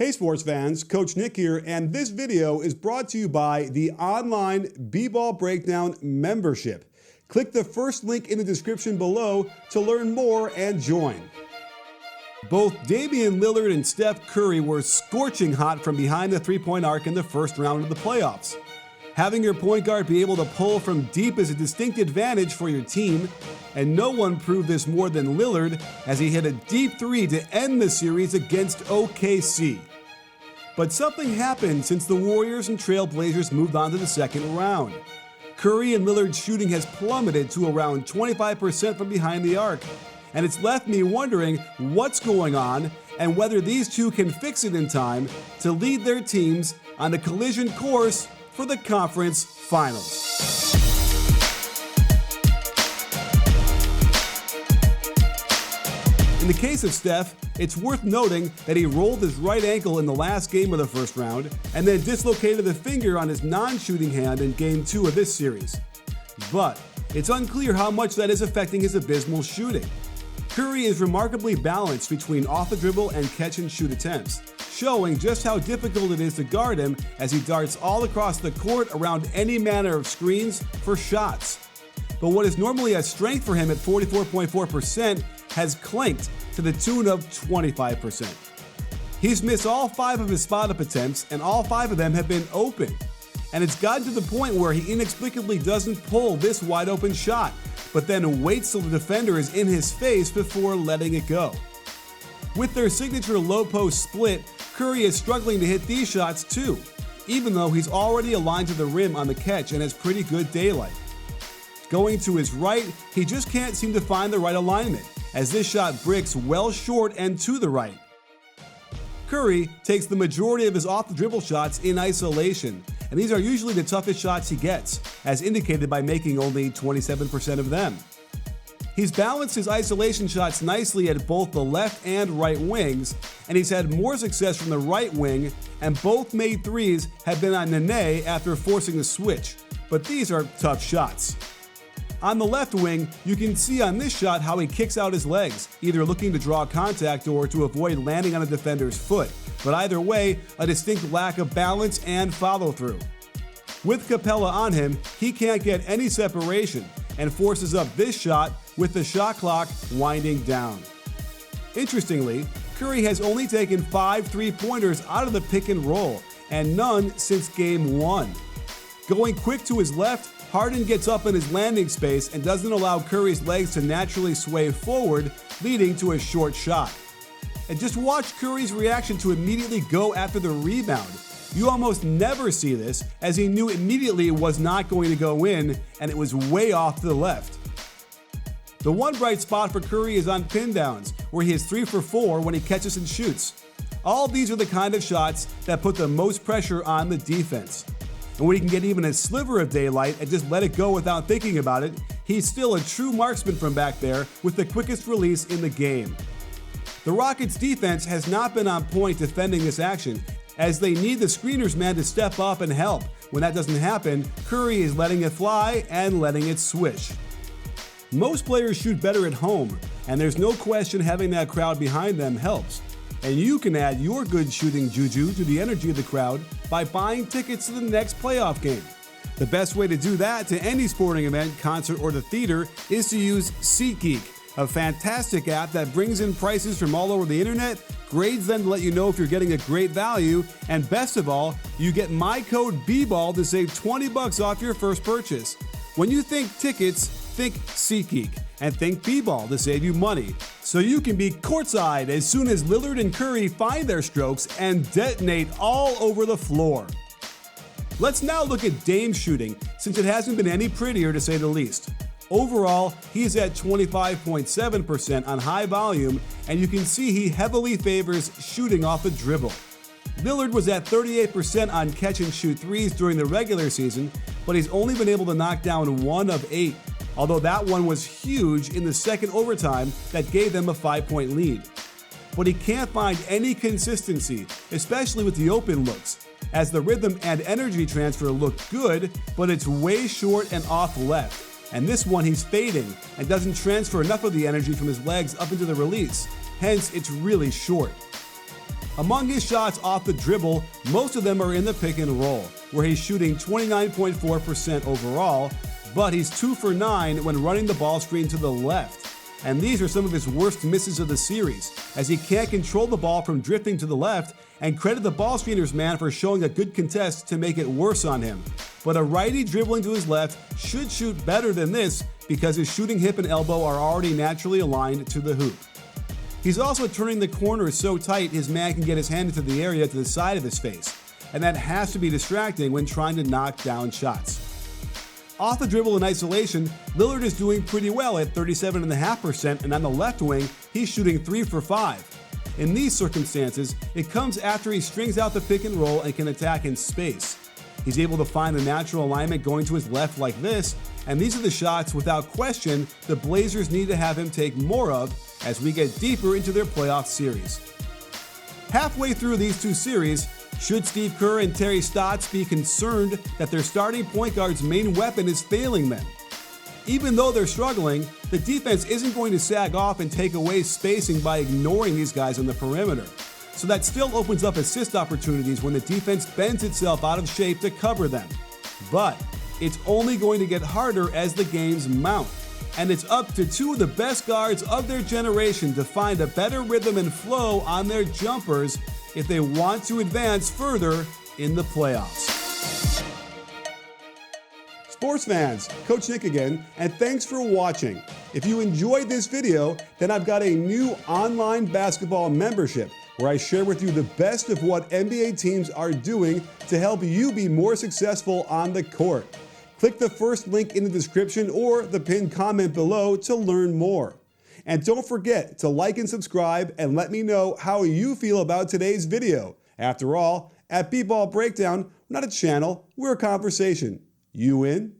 Hey sports fans, Coach Nick here, and this video is brought to you by the online BBallBreakdown membership. Click the first link in the description below to learn more and join. Both Damian Lillard and Steph Curry were scorching hot from behind the three-point arc in the first round of the playoffs. Having your point guard be able to pull from deep is a distinct advantage for your team, and no one proved this more than Lillard as he hit a deep three to end the series against OKC. But something happened since the Warriors and Trailblazers moved on to the second round. Curry and Lillard's shooting has plummeted to around 25% from behind the arc, and it's left me wondering what's going on and whether these two can fix it in time to lead their teams on a collision course for the conference finals. In the case of Steph, it's worth noting that he rolled his right ankle in the last game of the first round and then dislocated the finger on his non-shooting hand in Game 2 of this series. But it's unclear how much that is affecting his abysmal shooting. Curry is remarkably balanced between off-the-dribble and catch-and-shoot attempts, showing just how difficult it is to guard him as he darts all across the court around any manner of screens for shots. But what is normally a strength for him at 44.4% has clanked to the tune of 25%. He's missed all 5 of his spot-up attempts, and all 5 of them have been open. And it's gotten to the point where he inexplicably doesn't pull this wide-open shot, but then waits till the defender is in his face before letting it go. With their signature low-post split, Curry is struggling to hit these shots too, even though he's already aligned to the rim on the catch and has pretty good daylight. Going to his right, he just can't seem to find the right alignment, as this shot bricks well short and to the right. Curry takes the majority of his off-the-dribble shots in isolation, and these are usually the toughest shots he gets, as indicated by making only 27% of them. He's balanced his isolation shots nicely at both the left and right wings, and he's had more success from the right wing, and both made threes have been on Nene after forcing the switch, but these are tough shots. On the left wing, you can see on this shot how he kicks out his legs, either looking to draw contact or to avoid landing on a defender's foot, but either way, a distinct lack of balance and follow-through. With Capella on him, he can't get any separation and forces up this shot with the shot clock winding down. Interestingly, Curry has only taken 5 three-pointers out of the pick and roll, and none since Game 1. Going quick to his left, Harden gets up in his landing space and doesn't allow Curry's legs to naturally sway forward, leading to a short shot. And just watch Curry's reaction to immediately go after the rebound. You almost never see this, as he knew immediately it was not going to go in, and it was way off to the left. The one bright spot for Curry is on pin downs, where he is 3 for 4 when he catches and shoots. All these are the kind of shots that put the most pressure on the defense. And when he can get even a sliver of daylight and just let it go without thinking about it, he's still a true marksman from back there with the quickest release in the game. The Rockets' defense has not been on point defending this action, as they need the screeners man to step up and help. When that doesn't happen, Curry is letting it fly and letting it swish. Most players shoot better at home, and there's no question having that crowd behind them helps. And you can add your good shooting juju to the energy of the crowd by buying tickets to the next playoff game. The best way to do that to any sporting event, concert, or the theater is to use SeatGeek, a fantastic app that brings in prices from all over the internet, grades them to let you know if you're getting a great value, and best of all, you get my code BBall to save $20 off your first purchase. When you think tickets, think SeatGeek, and think BBall to save you money, so you can be courtside as soon as Lillard and Curry find their strokes and detonate all over the floor. Let's now look at Dame's shooting, since it hasn't been any prettier to say the least. Overall, he's at 25.7% on high volume, and you can see he heavily favors shooting off the dribble. Lillard was at 38% on catch-and-shoot threes during the regular season, but he's only been able to knock down 1 of 8. Although that one was huge in the second overtime that gave them a 5-point lead. But he can't find any consistency, especially with the open looks, as the rhythm and energy transfer look good, but it's way short and off left. And this one he's fading and doesn't transfer enough of the energy from his legs up into the release, hence it's really short. Among his shots off the dribble, most of them are in the pick and roll, where he's shooting 29.4% overall, but he's 2 for 9 when running the ball screen to the left. And these are some of his worst misses of the series, as he can't control the ball from drifting to the left, and credit the ball screener's man for showing a good contest to make it worse on him. But a righty dribbling to his left should shoot better than this because his shooting hip and elbow are already naturally aligned to the hoop. He's also turning the corners so tight his man can get his hand into the area to the side of his face, and that has to be distracting when trying to knock down shots. Off the dribble in isolation, Lillard is doing pretty well at 37.5%, and on the left wing, he's shooting 3 for 5. In these circumstances, it comes after he strings out the pick and roll and can attack in space. He's able to find the natural alignment going to his left like this, and these are the shots, without question, the Blazers need to have him take more of as we get deeper into their playoff series. Halfway through these two series, should Steve Kerr and Terry Stotts be concerned that their starting point guard's main weapon is failing them? Even though they're struggling, the defense isn't going to sag off and take away spacing by ignoring these guys on the perimeter. So that still opens up assist opportunities when the defense bends itself out of shape to cover them. But it's only going to get harder as the games mount. And it's up to two of the best guards of their generation to find a better rhythm and flow on their jumpers if they want to advance further in the playoffs. Sports fans, Coach Nick again, and thanks for watching. If you enjoyed this video, then I've got a new online basketball membership where I share with you the best of what NBA teams are doing to help you be more successful on the court. Click the first link in the description or the pinned comment below to learn more. And don't forget to like and subscribe and let me know how you feel about today's video. After all, at BBallBreakdown, we're not a channel, we're a conversation. You in?